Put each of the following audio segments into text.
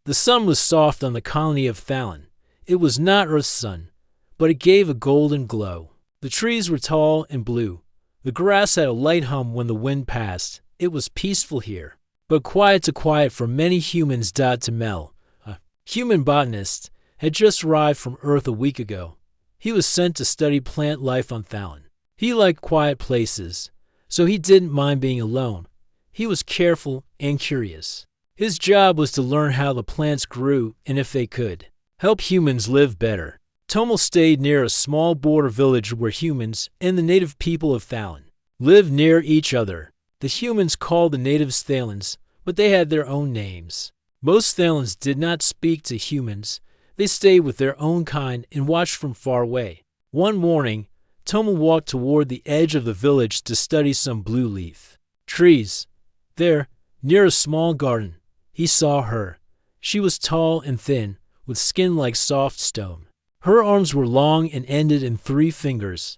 The sun was soft on the colony of Thalon. It was not Earth's sun, but it gave a golden glow. The trees were tall and blue. The grass had a light hum when the wind passed. It was peaceful here, but quiet to quiet for many humans. To Mel, a human botanist, had just arrived from Earth a week ago. He was sent to study plant life on Thalon. He liked quiet places, so he didn't mind being alone. He was careful and curious. His job was to learn how the plants grew and, if they could, help humans live better. Tomel stayed near a small border village where humans and the native people of Thalon lived near each other. The humans called the natives Thalons, but they had their own names. Most Thalons did not speak to humans. They stayed with their own kind and watched from far away. One morning, Tomel walked toward the edge of the village to study some blue leaf trees. There, near a small garden, he saw her. She was tall and thin, with skin like soft stone. Her arms were long and ended in 3 fingers.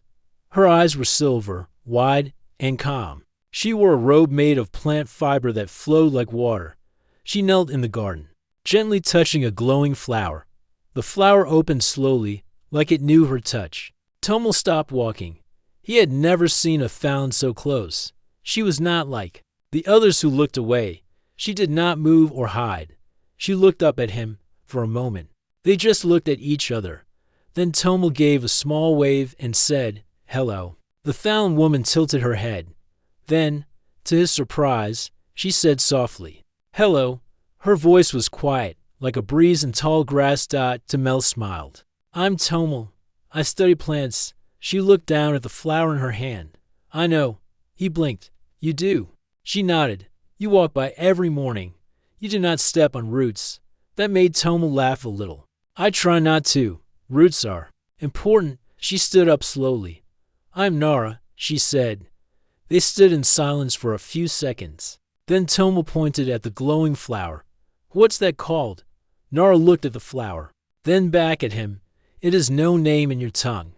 Her eyes were silver, wide, and calm. She wore a robe made of plant fiber that flowed like water. She knelt in the garden, gently touching a glowing flower. The flower opened slowly, like it knew her touch. Tomel stopped walking. He had never seen a Thalon so close. She was not like the others who looked away. She did not move or hide. She looked up at him for a moment. They just looked at each other. Then Tomel gave a small wave and said, "Hello." The Thalon woman tilted her head. Then, to his surprise, she said softly, "Hello." Her voice was quiet, like a breeze in tall grass. Tomel smiled. "I'm Tomel. I study plants." She looked down at the flower in her hand. "I know." He blinked. "You do." She nodded. "You walk by every morning. You do not step on roots." That made Tomel laugh a little. "I try not to. Roots are important." She stood up slowly. "I'm Nara," she said. They stood in silence for a few seconds. Then Tomel pointed at the glowing flower. "What's that called?" Nara looked at the flower, then back at him. "It has no name in your tongue,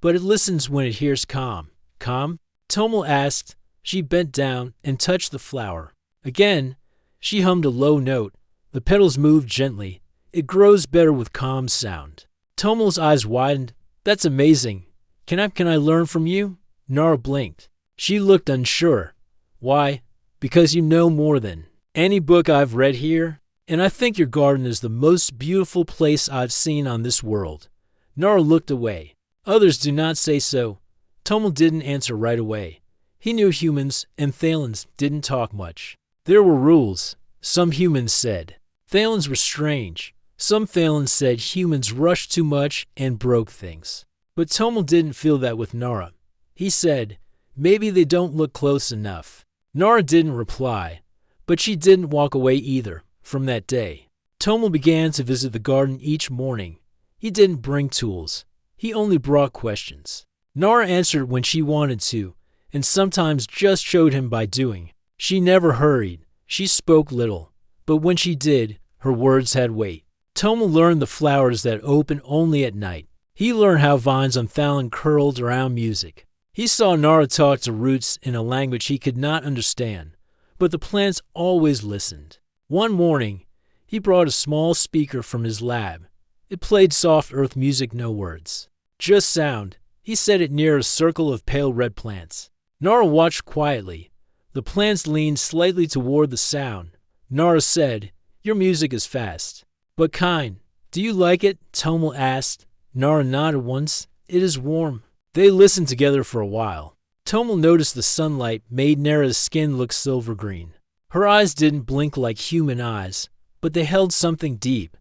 but it listens when it hears calm." "Calm?" Tomel asked. She bent down and touched the flower. Again, she hummed a low note. The petals moved gently. "It grows better with calm sound." Tomel's eyes widened. "That's amazing. Can I learn from you?" Nara blinked. She looked unsure. "Why?" "Because you know more than any book I've read here, and I think your garden is the most beautiful place I've seen on this world." Nara looked away. "Others do not say so." Tomel didn't answer right away. He knew humans and Thalons didn't talk much. There were rules, some humans said. Thalons were strange. Some Thalons said humans rushed too much and broke things. But Tomel didn't feel that with Nara. He said, "Maybe they don't look close enough." Nara didn't reply, but she didn't walk away either. From that day, Tomel began to visit the garden each morning. He didn't bring tools. He only brought questions. Nara answered when she wanted to, and sometimes just showed him by doing. She never hurried. She spoke little, but when she did, her words had weight. Tomel learned the flowers that open only at night. He learned how vines on Thalon curled around music. He saw Nara talk to roots in a language he could not understand, but the plants always listened. One morning, he brought a small speaker from his lab. It played soft earth music, no words, just sound. He set it near a circle of pale red plants. Nara watched quietly. The plants leaned slightly toward the sound. Nara said, "Your music is fast, but kind. Do you like it?" Tomel asked. Nara nodded once. "It is warm." They listened together for a while. Tomel noticed the sunlight made Nara's skin look silver green. Her eyes didn't blink like human eyes, but they held something deep.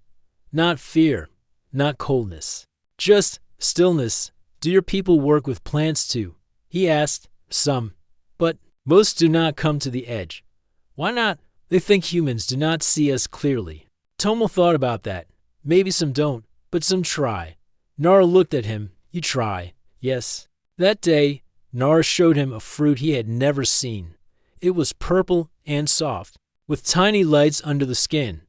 Not fear, not coldness, just stillness. "Do your people work with plants too?" he asked. "Some, but most do not come to the edge." "Why not?" "They think humans do not see us clearly." Tomel thought about that. "Maybe some don't, but some try." Nara looked at him. "You try." "Yes." That day, Nara showed him a fruit he had never seen. It was purple and soft, with tiny lights under the skin.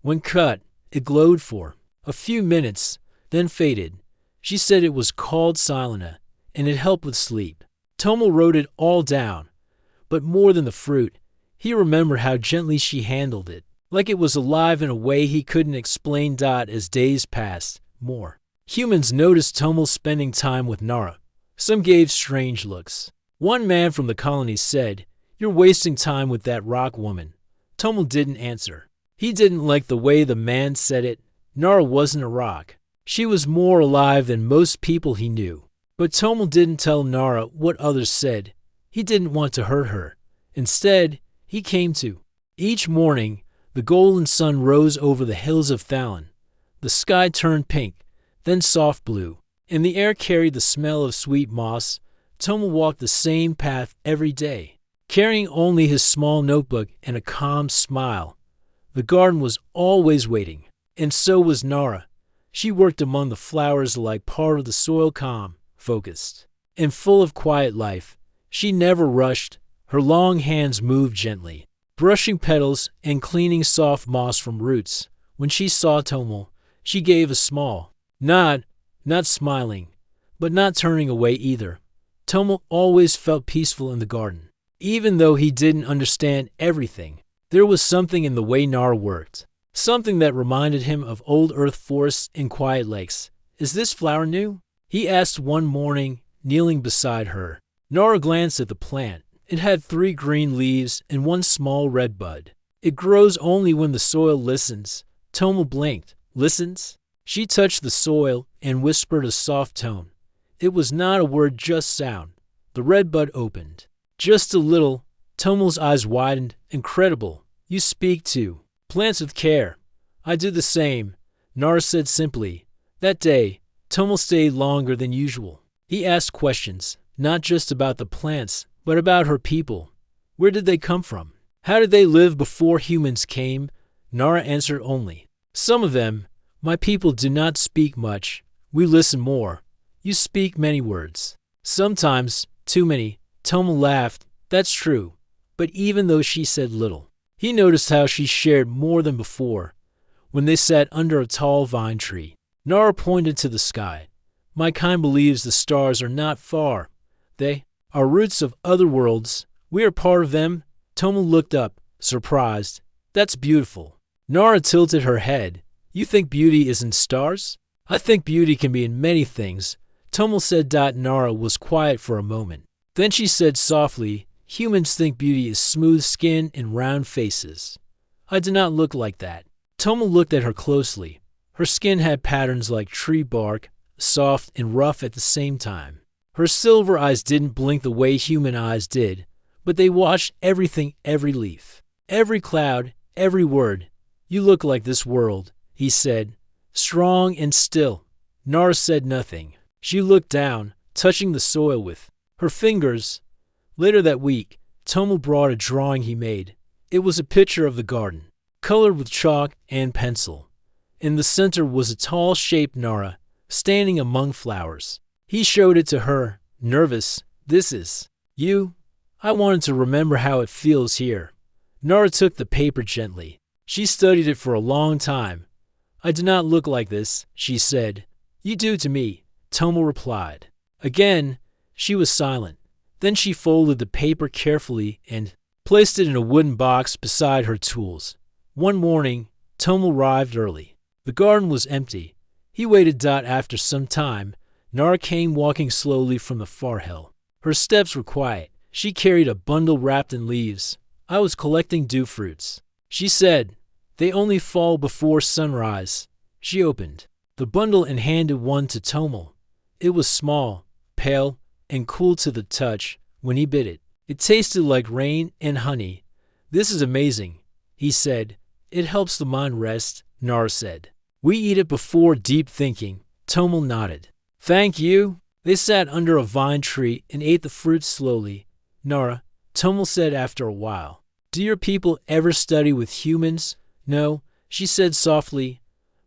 When cut, it glowed for a few minutes, then faded. She said it was called Silena, and it helped with sleep. Tomel wrote it all down, but more than the fruit, he remembered how gently she handled it. like it was alive in a way he couldn't explain. As days passed, more humans noticed Tomel spending time with Nara. Some gave strange looks. One man from the colony said, "You're wasting time with that rock woman." Tomel didn't answer. He didn't like the way the man said it. Nara wasn't a rock. She was more alive than most people he knew. But Tomel didn't tell Nara what others said. He didn't want to hurt her. Instead, he came to. Each morning, the golden sun rose over the hills of Thallon. The sky turned pink, then soft blue, and the air carried the smell of sweet moss. Tomel walked the same path every day, carrying only his small notebook and a calm smile. The garden was always waiting, and so was Nara. She worked among the flowers like part of the soil, calm, focused, and full of quiet life. She never rushed. Her long hands moved gently, brushing petals and cleaning soft moss from roots. When she saw Tomel, she gave a small nod, not smiling, but not turning away either. Tomel always felt peaceful in the garden. Even though he didn't understand everything, there was something in the way Nara worked, something that reminded him of old earth forests and quiet lakes. "Is this flower new?" he asked one morning, kneeling beside her. Nara glanced at the plant. It had 3 green leaves and 1 small red bud. "It grows only when the soil listens." Tomel blinked. "Listens?" She touched the soil and whispered a soft tone. It was not a word, just sound. The red bud opened. Just a little. Tomel's eyes widened. "Incredible. You speak to plants with care." "I do the same," Nara said simply. That day, Tomel stayed longer than usual. He asked questions, not just about the plants, but about her people. Where did they come from? How did they live before humans came? Nara answered only, "Some of them. My people do not speak much. We listen more. You speak many words." "Sometimes, too many." Tomel laughed. "That's true." But even though she said little, he noticed how she shared more than before. When they sat under a tall vine tree, Nara pointed to the sky. "My kind believes the stars are not far. They are roots of other worlds. We are part of them." Tomel looked up, surprised. "That's beautiful." Nara tilted her head. "You think beauty is in stars?" "I think beauty can be in many things," Tomel said. Nara was quiet for a moment. Then she said softly, "Humans think beauty is smooth skin and round faces. I do not look like that." Tomel looked at her closely. Her skin had patterns like tree bark, soft and rough at the same time. Her silver eyes didn't blink the way human eyes did, but they watched everything, every leaf, every cloud, every word. "You look like this world," he said, "strong and still." Nara said nothing. She looked down, touching the soil with her fingers. Later that week, Tomel brought a drawing he made. It was a picture of the garden, colored with chalk and pencil. In the center was a tall shaped Nara, standing among flowers. He showed it to her, nervous. "This is you. I wanted to remember how it feels here." Nara took the paper gently. She studied it for a long time. "I do not look like this," she said. "You do to me," Tomel replied. Again, she was silent. Then she folded the paper carefully and placed it in a wooden box beside her tools. One morning, Tomel arrived early. The garden was empty. He waited. After some time, Nara came walking slowly from the far hill. Her steps were quiet. She carried a bundle wrapped in leaves. "I was collecting dew fruits," she said. "They only fall before sunrise." She opened the bundle and handed one to Tomel. It was small, pale, and cool to the touch. When he bit it, it tasted like rain and honey. "This is amazing," he said. "It helps the mind rest," Nara said. "We eat it before deep thinking." Tomel nodded. "Thank you." They sat under a vine tree and ate the fruit slowly. "Nara," Tomel said after a while, "do your people ever study with humans?" "No," she said softly.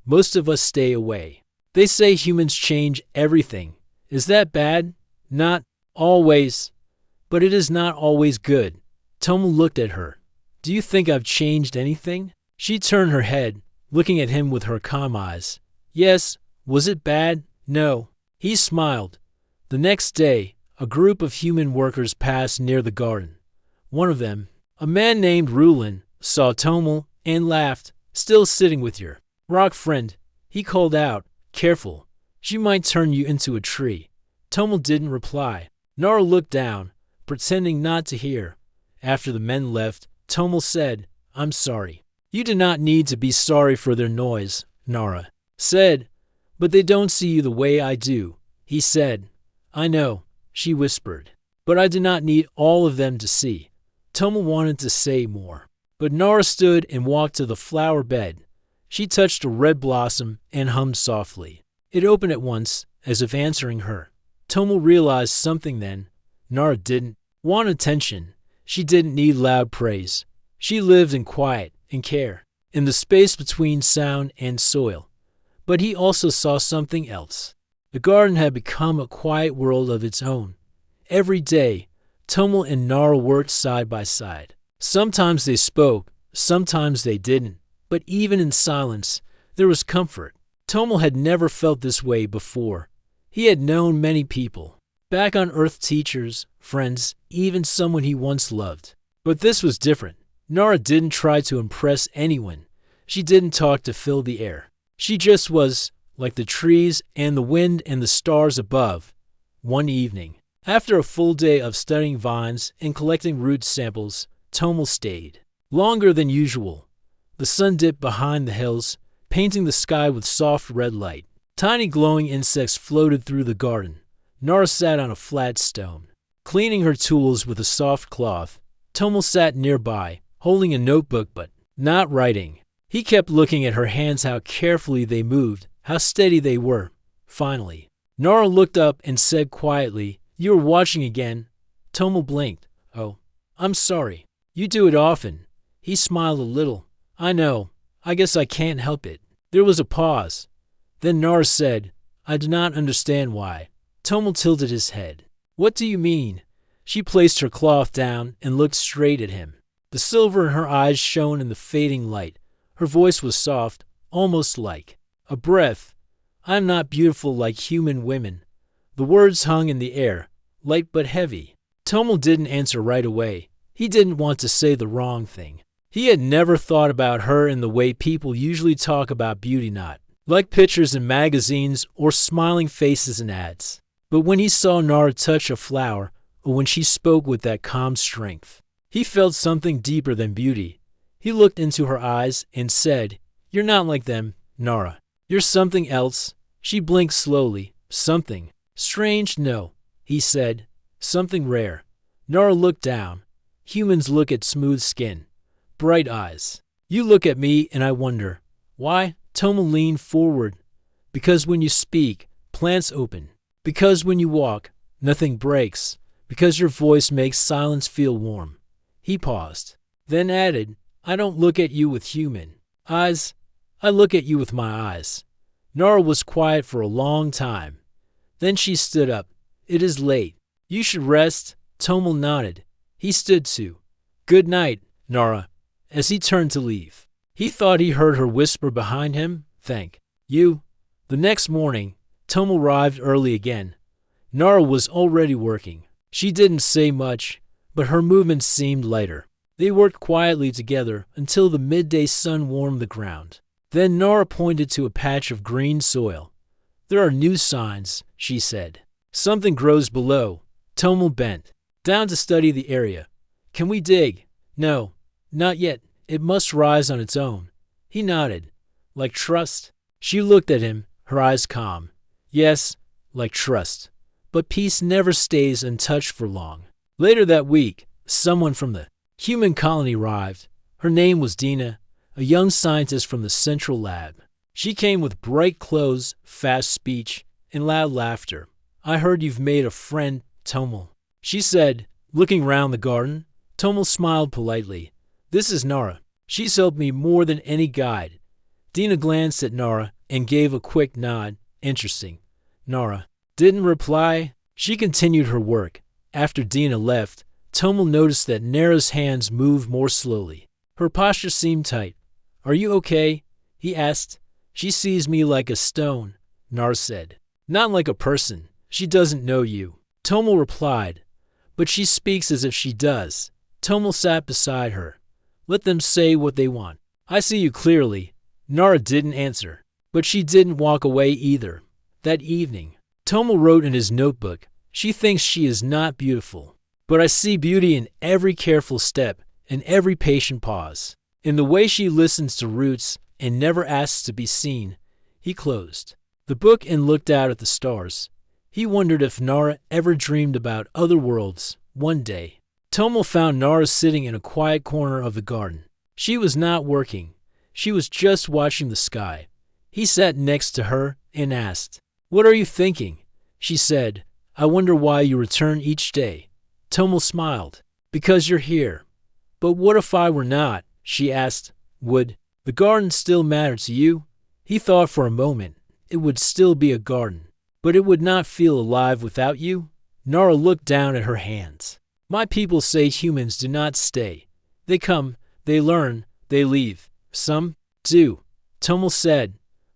"Most of us stay away. They say humans change everything. Is that bad?" "Not always. But it is not always good." Tomel looked at her. "Do you think I've changed anything?" She turned her head, looking at him with her calm eyes. "Yes." "Was it bad?" "No." He smiled. The next day, a group of human workers passed near the garden. One of them, a man named Rulin, saw Tomel and laughed, still sitting with your rock friend. He called out, "Careful, she might turn you into a tree." Tomal didn't reply. Nara looked down, pretending not to hear. After the men left, Tomal said, "I'm sorry." "You do not need to be sorry for their noise," Nara said. "But they don't see you the way I do," he said. "I know," she whispered. "But I do not need all of them to see." Tomal wanted to say more, but Nara stood and walked to the flower bed. She touched a red blossom and hummed softly. It opened at once, as if answering her. Tomal realized something then. Nara didn't want attention. She didn't need loud praise. She lived in quiet and care, in the space between sound and soil. But he also saw something else. The garden had become a quiet world of its own. Every day, Tomal and Nara worked side by side. Sometimes they spoke, sometimes they didn't, but even in silence, there was comfort. Tomal had never felt this way before. He had known many people, back on Earth, teachers, friends, even someone he once loved. But this was different. Nara didn't try to impress anyone. She didn't talk to fill the air. She just was, like the trees and the wind and the stars above. One evening, after a full day of studying vines and collecting root samples, Tomal stayed longer than usual. The sun dipped behind the hills, painting the sky with soft red light. Tiny glowing insects floated through the garden. Nara sat on a flat stone, cleaning her tools with a soft cloth. Tomal sat nearby, holding a notebook but not writing. He kept looking at her hands, how carefully they moved, how steady they were. Finally, Nara looked up and said quietly, "You are watching again." Tomal blinked. "Oh, I'm sorry. You do it often." He smiled a little. "I know. I guess I can't help it." There was a pause. Then Nara said, "I do not understand why." Tomal tilted his head. "What do you mean?" She placed her cloth down and looked straight at him. The silver in her eyes shone in the fading light. Her voice was soft, almost like a breath. "I am not beautiful like human women." The words hung in the air, light but heavy. Tomal didn't answer right away. He didn't want to say the wrong thing. He had never thought about her in the way people usually talk about beauty, not like pictures in magazines or smiling faces in ads. But when he saw Nara touch a flower, or when she spoke with that calm strength, he felt something deeper than beauty. He looked into her eyes and said, "You're not like them, Nara. You're something else." She blinked slowly. "Something strange?" "No," he said. "Something rare." Nara looked down. Humans look at smooth skin, bright eyes. You look at me and I wonder, why? Tomal leaned forward. "Because when you speak, plants open. Because when you walk, nothing breaks. Because your voice makes silence feel warm." He paused, then added, "I don't look at you with human eyes. I look at you with my eyes." Nara was quiet for a long time. Then she stood up. "It is late. You should rest." Tomal nodded. He stood too. "Good night, Nara," as he turned to leave. He thought he heard her whisper behind him, "Thank you." The next morning, Tomal arrived early again. Nara was already working. She didn't say much, but her movements seemed lighter. They worked quietly together until the midday sun warmed the ground. Then Nara pointed to a patch of green soil. "There are new signs," she said. "Something grows below." Tomal bent down to study the area. "Can we dig?" "No, not yet. It must rise on its own." He nodded. "Like trust?" She looked at him, her eyes calm. "Yes, like trust. But peace never stays untouched for long." Later that week, someone from the human colony arrived. Her name was Dina, a young scientist from the central lab. She came with bright clothes, fast speech, and loud laughter. "I heard you've made a friend, Tomal," she said, looking round the garden. Tomal smiled politely. "This is Nara. She's helped me more than any guide." Dina glanced at Nara and gave a quick nod. "Interesting." Nara didn't reply. She continued her work. After Dina left, Tomal noticed that Nara's hands moved more slowly. Her posture seemed tight. "Are you okay?" he asked. "She sees me like a stone," Nara said. "Not like a person. She doesn't know you." Tomal replied, "But she speaks as if she does." Tomal sat beside her. "Let them say what they want. I see you clearly. Nara didn't answer, but she didn't walk away either. That evening, Tomo wrote in his notebook, she thinks she is not beautiful, but I see beauty in every careful step and every patient pause. In the way she listens to roots and never asks to be seen. He closed the book and looked out at the stars. He wondered if Nara ever dreamed about other worlds one day. Tomo found Nara sitting in a quiet corner of the garden. She was not working. She was just watching the sky. He sat next to her and asked, "What are you thinking?" She said, "I wonder why you return each day." Tomo smiled. "Because you're here." "But what if I were not?" she asked. "Would the garden still matter to you?" He thought for a moment. It would still be a garden, but it would not feel alive without you. Nara looked down at her hands. "My people say humans do not stay. They come, they learn, they leave. Some do," Tomo said,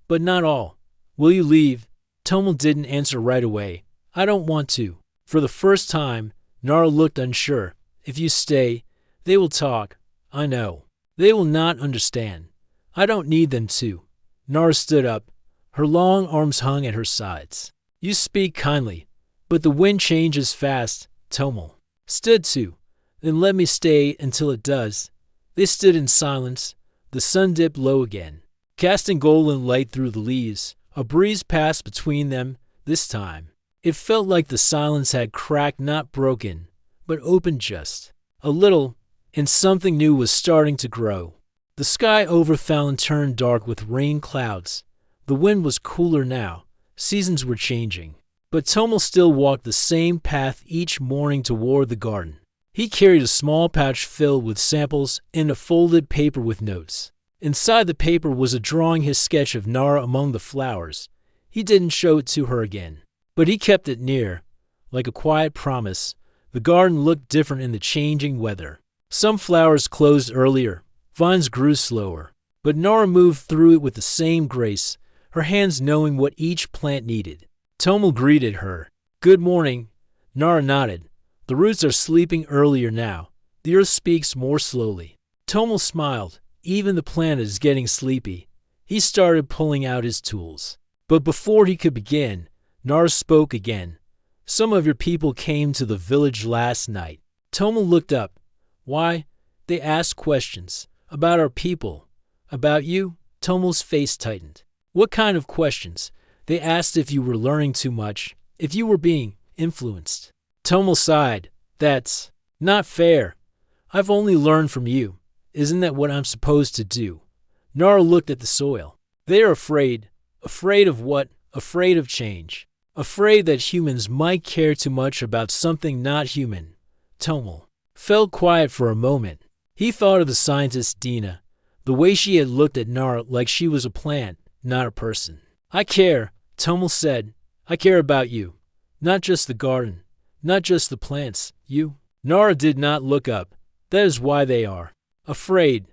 "but not all. Will you leave?" Tomo didn't answer right away. "I don't want to." For the first time, Nara looked unsure. "If you stay, they will talk. I know. They will not understand. I don't need them to." Nara stood up. Her long arms hung at her sides. "You speak kindly, but the wind changes fast." Tomo stood too. "Then let me stay until it does." They stood in silence. The sun dipped low again, casting golden light through the leaves. A breeze passed between them this time. It felt like the silence had cracked, not broken, but opened just a little, and something new was starting to grow. The sky over Fallon turned dark with rain clouds. The wind was cooler now. Seasons were changing. But Tomo still walked the same path each morning toward the garden. He carried a small pouch filled with samples and a folded paper with notes. Inside the paper was a drawing, his sketch of Nara among the flowers. He didn't show it to her again, but he kept it near, like a quiet promise. The garden looked different in the changing weather. Some flowers closed earlier, vines grew slower, but Nara moved through it with the same grace, her hands knowing what each plant needed. Tomo greeted her. "Good morning." Nara nodded. "The roots are sleeping earlier now. The earth speaks more slowly." Tomo smiled. "Even the planet is getting sleepy." He started pulling out his tools. But before he could begin, Nara spoke again. "Some of your people came to the village last night." Tomo looked up. "Why?" They asked questions. "About our people." "About you?" Tomo's face tightened. "What kind of questions?" "They asked if you were learning too much, if you were being influenced." Tomo sighed. "That's not fair. I've only learned from you. Isn't that what I'm supposed to do?" Nara looked at the soil. "They are afraid." "Afraid of what?" "Afraid of change. Afraid that humans might care too much about something not human." Tomo felt quiet for a moment. He thought of the scientist Dina, the way she had looked at Nara like she was a plant, not a person. "I care," Tomo said. "I care about you. Not just the garden. Not just the plants. You." Nara did not look up. "That is why they are afraid."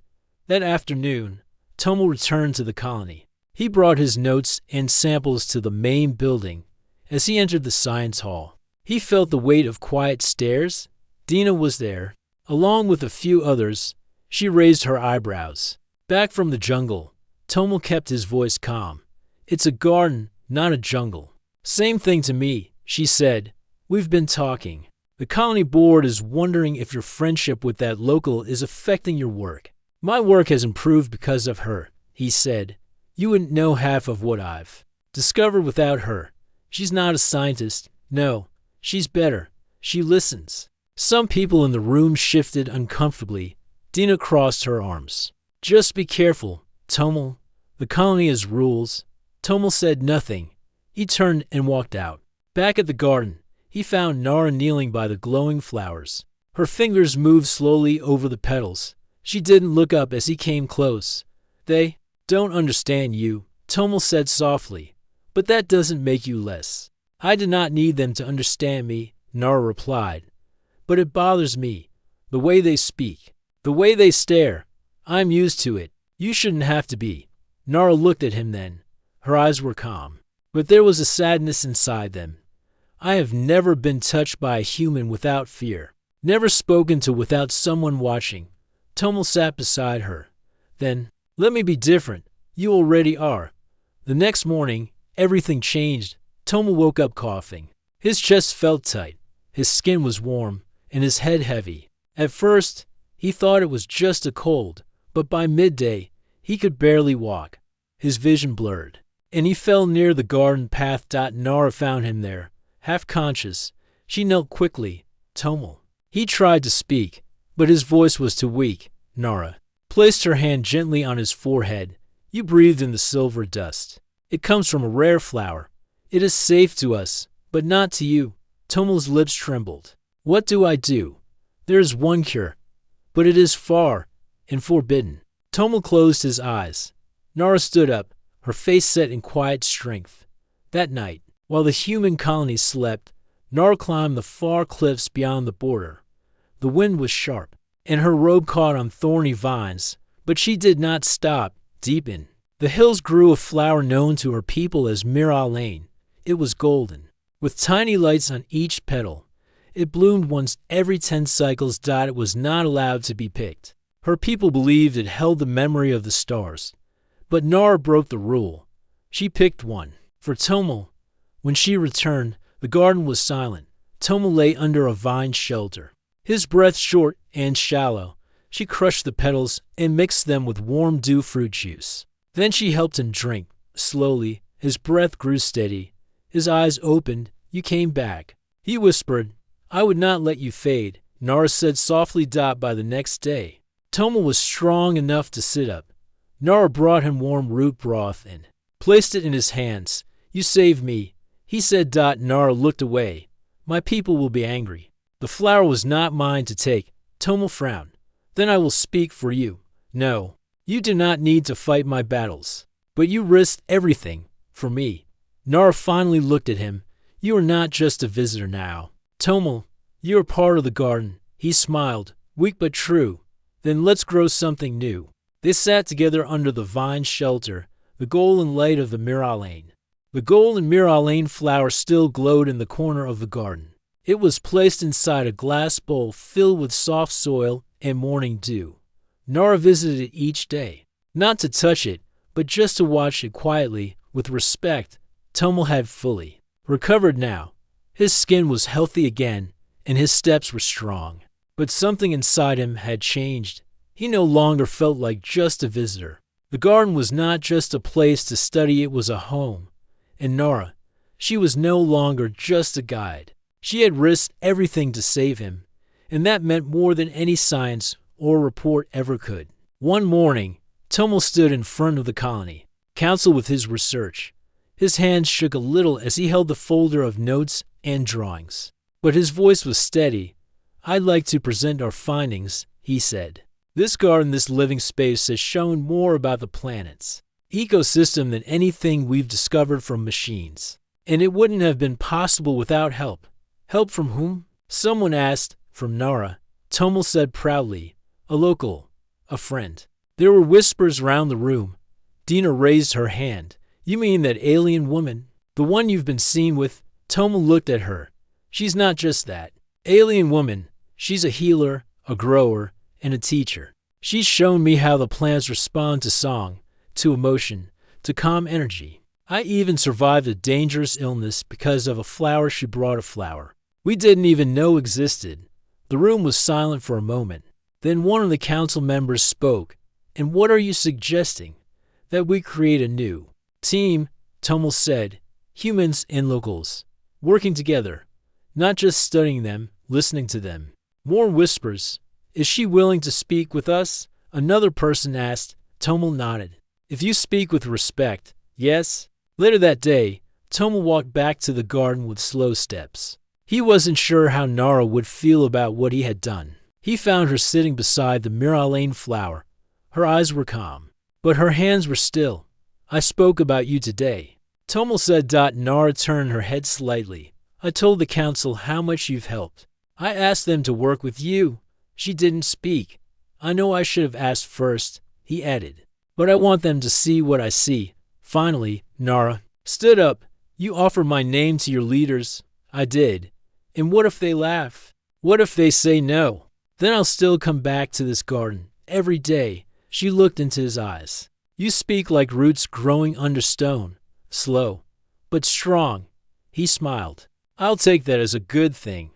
That afternoon, Tomo returned to the colony. He brought his notes and samples to the main building. As he entered the science hall, he felt the weight of quiet stares. Dina was there, along with a few others. She raised her eyebrows. "Back from the jungle." Tomo kept his voice calm. "It's a garden, not a jungle." "Same thing to me," she said. "We've been talking. The colony board is wondering if your friendship with that local is affecting your work." "My work has improved because of her," he said. "You wouldn't know half of what I've discovered without her. She's not a scientist. No, she's better. She listens." Some people in the room shifted uncomfortably. Dina crossed her arms. "Just be careful, Tomo. The colony has rules." Tomo said nothing. He turned and walked out. Back at the garden, he found Nara kneeling by the glowing flowers. Her fingers moved slowly over the petals. She didn't look up as he came close. "They don't understand you," Tomo said softly. "But that doesn't make you less." "I do not need them to understand me," Nara replied. "But it bothers me. The way they speak. The way they stare. I'm used to it. You shouldn't have to be." Nara looked at him then. Her eyes were calm, but there was a sadness inside them. "I have never been touched by a human without fear. Never spoken to without someone watching." Tomo sat beside her. Then, Let me be different. You already are. The next morning, everything changed. Tomo woke up coughing. His chest felt tight, his skin was warm, and his head heavy. At first, he thought it was just a cold, but by midday, he could barely walk. His vision blurred, and he fell near the garden path. Nara found him there, half conscious. She knelt quickly. Tomo. He tried to speak, but his voice was too weak. Nara placed her hand gently on his forehead. You breathed in the silver dust. It comes from a rare flower. It is safe to us, but not to you. Tomo's lips trembled. What do I do? There is one cure, but it is far and forbidden. Tomo closed his eyes. Nara stood up, her face set in quiet strength. That night, while the human colony slept, Nara climbed the far cliffs beyond the border. The wind was sharp, and her robe caught on thorny vines, but she did not stop. Deep in the hills grew a flower known to her people as Miralaine. It was golden, with tiny lights on each petal. It bloomed once every 10 cycles. It was not allowed to be picked. Her people believed it held the memory of the stars. But Nara broke the rule. She picked one. For Tomo, when she returned, the garden was silent. Tomo lay under a vine shelter, his breath short and shallow. She crushed the petals and mixed them with warm dew fruit juice. Then she helped him drink. Slowly, his breath grew steady. His eyes opened. You came back. He whispered, I would not let you fade. Nara said softly. By the next day, Tomo was strong enough to sit up. Nara brought him warm root broth and placed it in his hands. You saved me, he said. Nara looked away. My people will be angry. The flower was not mine to take. Tomo frowned. Then I will speak for you. No, you do not need to fight my battles. But you risked everything for me. Nara finally looked at him. You are not just a visitor now. Tomo, you are part of the garden. He smiled, weak but true. Then let's grow something new. They sat together under the vine shelter, the golden light of the Miralaine. The golden Miralaine flower still glowed in the corner of the garden. It was placed inside a glass bowl filled with soft soil and morning dew. Nara visited it each day, not to touch it, but just to watch it quietly, with respect. Tomo had fully recovered now. His skin was healthy again, and his steps were strong. But something inside him had changed. He no longer felt like just a visitor. The garden was not just a place to study, it was a home. And Nara, she was no longer just a guide. She had risked everything to save him, and that meant more than any science or report ever could. One morning, Tomo stood in front of the colony, counsel with his research. His hands shook a little as he held the folder of notes and drawings. But his voice was steady. I'd like to present our findings, he said. This garden, this living space, has shown more about the planet's ecosystem than anything we've discovered from machines. And it wouldn't have been possible without help. Help from whom? Someone asked. From Nara. Tomo said proudly. A local. A friend. There were whispers round the room. Dina raised her hand. You mean that alien woman? The one you've been seen with? Tomo looked at her. She's not just that. Alien woman. She's a healer, a grower, and a teacher. She's shown me how the plants respond to song, to emotion, to calm energy. I even survived a dangerous illness because of a flower she brought. A flower we didn't even know existed. The room was silent for a moment. Then one of the council members spoke. And what are you suggesting? That we create a new team, Tomo said. Humans and locals. Working together. Not just studying them, listening to them. More whispers. Is she willing to speak with us? Another person asked. Tomo nodded. If you speak with respect, yes. Later that day, Tomo walked back to the garden with slow steps. He wasn't sure how Nara would feel about what he had done. He found her sitting beside the Miralaine flower. Her eyes were calm, but her hands were still. I spoke about you today. Tomo said. Nara turned her head slightly. I told the council how much you've helped. I asked them to work with you. She didn't speak. I know I should have asked first, he added. But I want them to see what I see. Finally, Nara stood up. You offered my name to your leaders. I did. And what if they laugh? What if they say no? Then I'll still come back to this garden every day. She looked into his eyes. You speak like roots growing under stone, slow, but strong. He smiled. I'll take that as a good thing.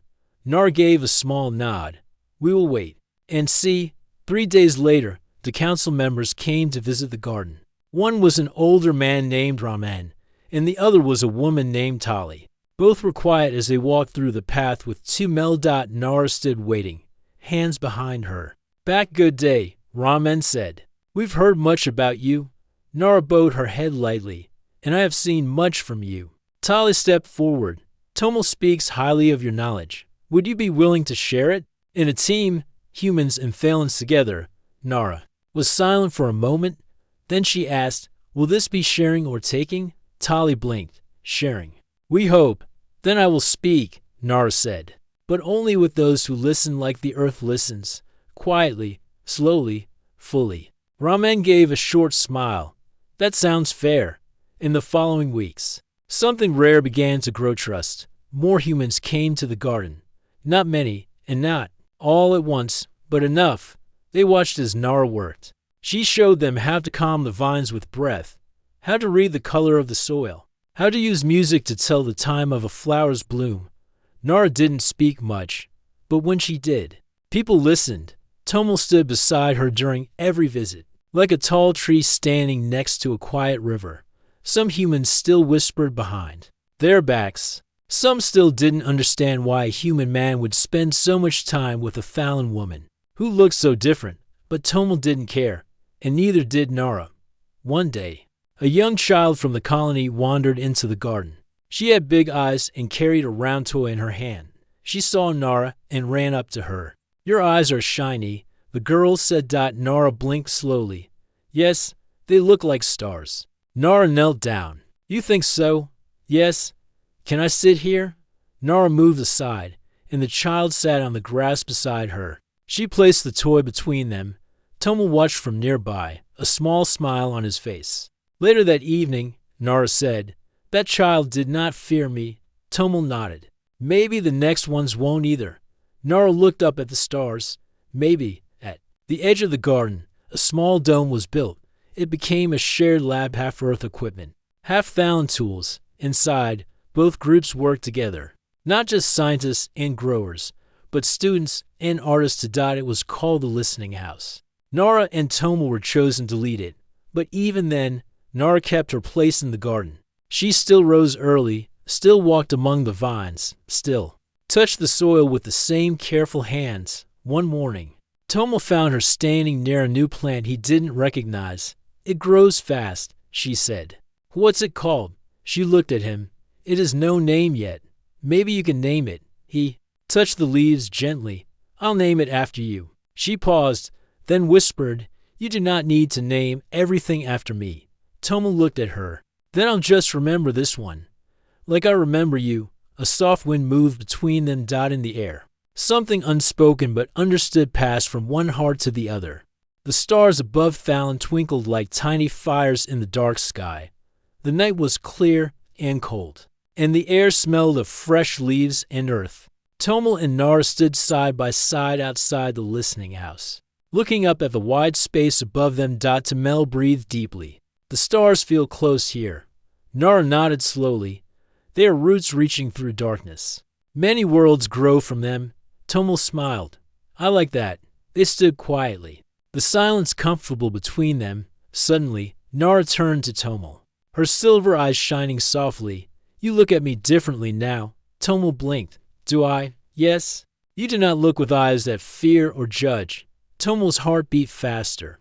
Nara gave a small nod. We will wait and see. 3 days later, the council members came to visit the garden. One was an older man named Ramen, and the other was a woman named Tali. Both were quiet as they walked through the path with two Mel. Nara stood waiting, hands behind her. Back, good day, Ramen said. We've heard much about you. Nara bowed her head lightly, and I have seen much from you. Tali stepped forward. Tomel speaks highly of your knowledge. Would you be willing to share it? In a team, humans and Phalans together, Nara was silent for a moment. Then she asked, will this be sharing or taking? Tali blinked. Sharing. We hope. Then I will speak, Nara said. But only with those who listen like the earth listens. Quietly, slowly, fully. Ramen gave a short smile. That sounds fair. In the following weeks, something rare began to grow trust. More humans came to the garden. Not many, and not all at once, but enough. They watched as Nara worked. She showed them how to calm the vines with breath, how to read the color of the soil, how to use music to tell the time of a flower's bloom. Nara didn't speak much, but when she did, people listened. Tomel stood beside her during every visit, like a tall tree standing next to a quiet river. Some humans still whispered behind their backs. Some still didn't understand why a human man would spend so much time with a Phalan woman who looked so different, but Tomel didn't care, and neither did Nara. One day, a young child from the colony wandered into the garden. She had big eyes and carried a round toy in her hand. She saw Nara and ran up to her. Your eyes are shiny, the girl said. Nara blinked slowly. Yes, they look like stars. Nara knelt down. You think so? Yes. Can I sit here? Nara moved aside, and the child sat on the grass beside her. She placed the toy between them. Tomel watched from nearby, a small smile on his face. Later that evening, Nara said, that child did not fear me. Tomel nodded. Maybe the next ones won't either. Nara looked up at the stars. Maybe. At the edge of the garden, a small dome was built. It became a shared lab, half Earth equipment, half Phalan tools. Inside, both groups worked together. Not just scientists and growers, but students and artists. It was called the Listening House. Nara and Tomel were chosen to lead it, but even then, Nara kept her place in the garden. She still rose early, still walked among the vines, still touched the soil with the same careful hands. One morning, Tomel found her standing near a new plant he didn't recognize. It grows fast, she said. What's it called? She looked at him. It has no name yet. Maybe you can name it. He touched the leaves gently. I'll name it after you. She paused, then whispered, you do not need to name everything after me. Tomel looked at her. Then I'll just remember this one. Like I remember you. A soft wind moved between them. In the air, something unspoken but understood passed from one heart to the other. The stars above Phalan twinkled like tiny fires in the dark sky. The night was clear and cold, and the air smelled of fresh leaves and earth. Tomel and Nara stood side by side outside the Listening House, looking up at the wide space above them. Tomel breathed deeply. The stars feel close here. Nara nodded slowly. They are roots reaching through darkness. Many worlds grow from them. Tomel smiled. I like that. They stood quietly, the silence comfortable between them. Suddenly, Nara turned to Tomel, her silver eyes shining softly. You look at me differently now. Tomel blinked. Do I? Yes. You do not look with eyes that fear or judge. Tomel's heart beat faster.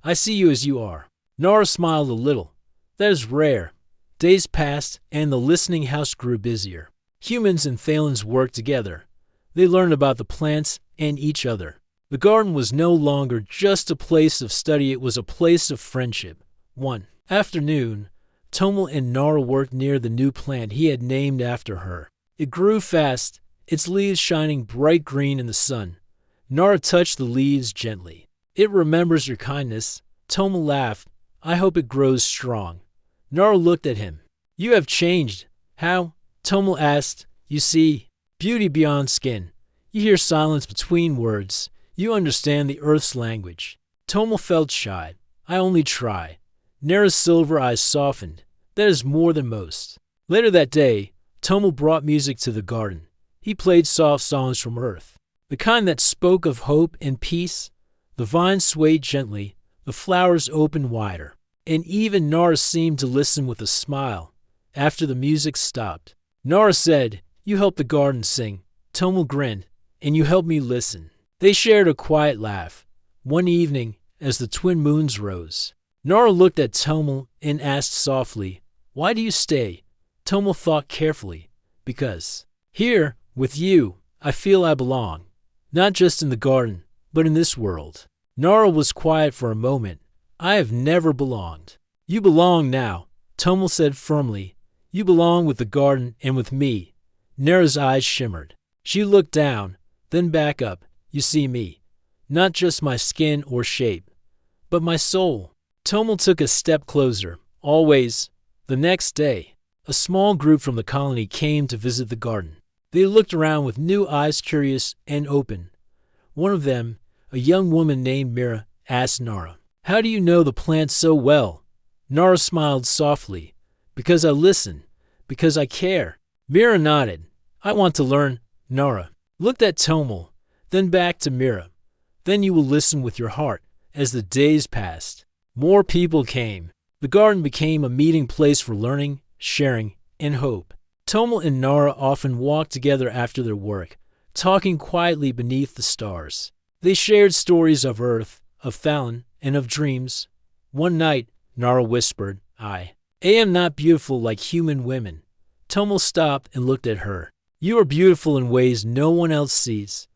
I see you as you are. Nara smiled a little. That is rare. Days passed, and the Listening House grew busier. Humans and Phalans worked together. They learned about the plants and each other. The garden was no longer just a place of study, it was a place of friendship. One afternoon, Tomel and Nara worked near the new plant he had named after her. It grew fast, its leaves shining bright green in the sun. Nara touched the leaves gently. It remembers your kindness. Tomel laughed. I hope it grows strong. Nara looked at him. You have changed. How? Tomel asked. You see, beauty beyond skin. You hear silence between words. You understand the earth's language. Tomel felt shy. I only try. Nara's silver eyes softened. That is more than most. Later that day, Tomal brought music to the garden. He played soft songs from Earth, the kind that spoke of hope and peace. The vines swayed gently, the flowers opened wider, and even Nara seemed to listen with a smile. After the music stopped, Nara said, "You helped the garden sing." Tomal grinned, "And you helped me listen." They shared a quiet laugh. One evening, as the twin moons rose, Nara looked at Tomal and asked softly, "Why do you stay?" Tomal thought carefully. "Because here, with you, I feel I belong. Not just in the garden, but in this world." Nara was quiet for a moment. "I have never belonged." "You belong now," Tomal said firmly. "You belong with the garden and with me." Nara's eyes shimmered. She looked down, then back up. "You see me. Not just my skin or shape, but my soul." Tomal took a step closer. "Always." The next day, a small group from the colony came to visit the garden. They looked around with new eyes, curious and open. One of them, a young woman named Mira, asked Nara, "How do you know the plants so well?" Nara smiled softly. "Because I listen. Because I care." Mira nodded. "I want to learn." Nara looked at Tomal, then back to Mira. "Then you will listen with your heart." As the days passed, more people came. The garden became a meeting place for learning, sharing, and hope. Tomal and Nara often walked together after their work, talking quietly beneath the stars. They shared stories of Earth, of Thalen, and of dreams. One night, Nara whispered, I am not beautiful like human women." Tomal stopped and looked at her. "You are beautiful in ways no one else sees."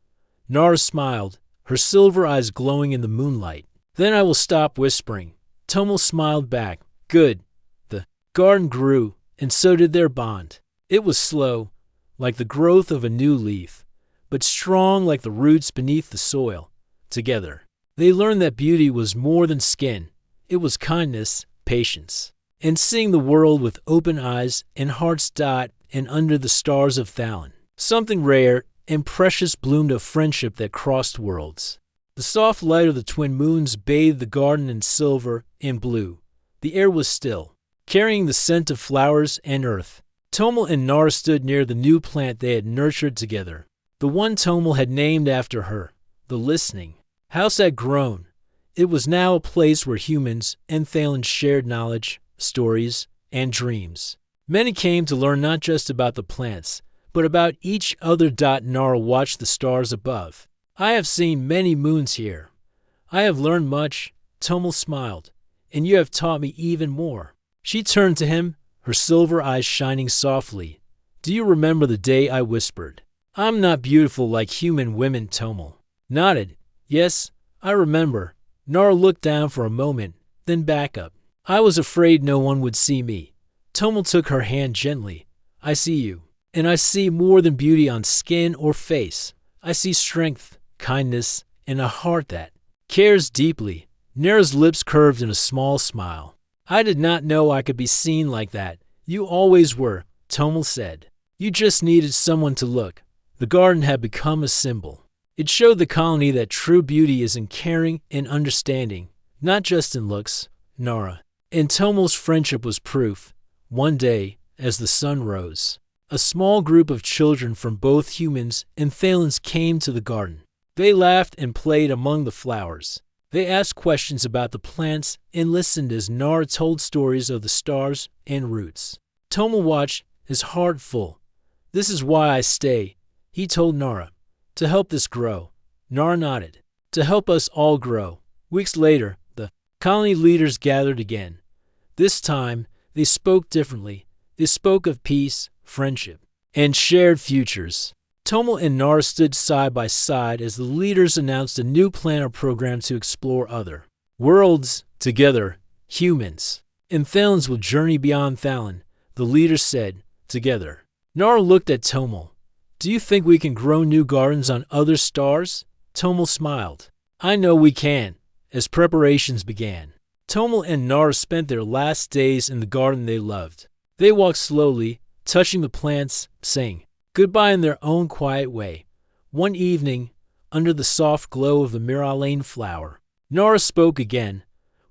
Nara smiled, her silver eyes glowing in the moonlight. "Then I will stop whispering." Tomal smiled back. "Good." The garden grew, and so did their bond. It was slow, like the growth of a new leaf, but strong like the roots beneath the soil. Together, they learned that beauty was more than skin. It was kindness, patience, and seeing the world with open eyes and hearts and under the stars of Thalen. Something rare and precious bloomed of friendship that crossed worlds. The soft light of the twin moons bathed the garden in silver and blue. The air was still, carrying the scent of flowers and earth. Tomal and Nara stood near the new plant they had nurtured together. The one Tomal had named after her, the listening house, had grown. It was now a place where humans and Thalen shared knowledge, stories, and dreams. Many came to learn not just about the plants, but about each other. Nara watched the stars above. "I have seen many moons here. I have learned much." Tomal smiled. "And you have taught me even more." She turned to him, her silver eyes shining softly. "Do you remember the day I whispered, 'I'm not beautiful like human women'?" Tomal nodded. "Yes, I remember." Nara looked down for a moment, then back up. "I was afraid no one would see me." Tomal took her hand gently. "I see you. And I see more than beauty on skin or face. I see strength, kindness, and a heart that cares deeply." Nara's lips curved in a small smile. "I did not know I could be seen like that." "You always were," Tomal said. "You just needed someone to look." The garden had become a symbol. It showed the colony that true beauty is in caring and understanding, not just in looks. Nara and Tomal's friendship was proof. One day, as the sun rose, a small group of children from both humans and Thalens came to the garden. They laughed and played among the flowers. They asked questions about the plants and listened as Nara told stories of the stars and roots. Tomal watched, his heart full. "This is why I stay," he told Nara. "To help this grow." Nara nodded. "To help us all grow." Weeks later, the colony leaders gathered again. This time, they spoke differently. They spoke of peace, friendship, and shared futures. Tomal and Nara stood side by side as the leaders announced a new plan or program to explore other worlds. Together, humans and Thalens will journey beyond Thalen, the leaders said. Together. Nara looked at Tomal. "Do you think we can grow new gardens on other stars?" Tomal smiled. "I know we can." As preparations began, Tomal and Nara spent their last days in the garden they loved. They walked slowly, touching the plants, saying goodbye in their own quiet way. One evening, under the soft glow of the Miralaine flower, Nara spoke again.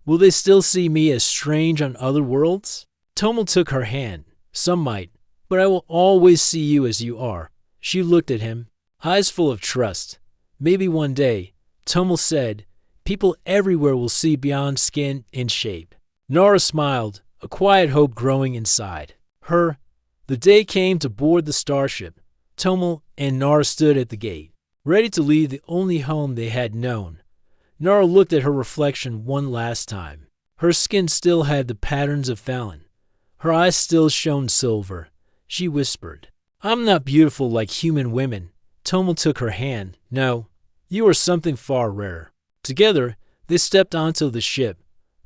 Will they still see me as strange on other worlds? Tomal took her hand. Some might, but I will always see you as you are. She looked at him, eyes full of trust. Maybe one day, Tomal said, people everywhere will see beyond skin and shape. Nara smiled, a quiet hope growing inside her. The day came to board the starship. Tomal and Nara stood at the gate, ready to leave the only home they had known. Nara looked at her reflection one last time. Her skin still had the patterns of Fallon. Her eyes still shone silver. She whispered, I'm not beautiful like human women. Tomal took her hand. No, you are something far rarer. Together, they stepped onto the ship.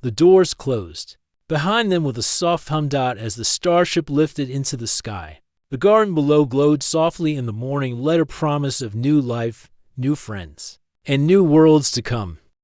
The doors closed. Behind them was a soft hum-dot as the starship lifted into the sky. The garden below glowed softly in the morning, let a promise of new life, new friends, and new worlds to come.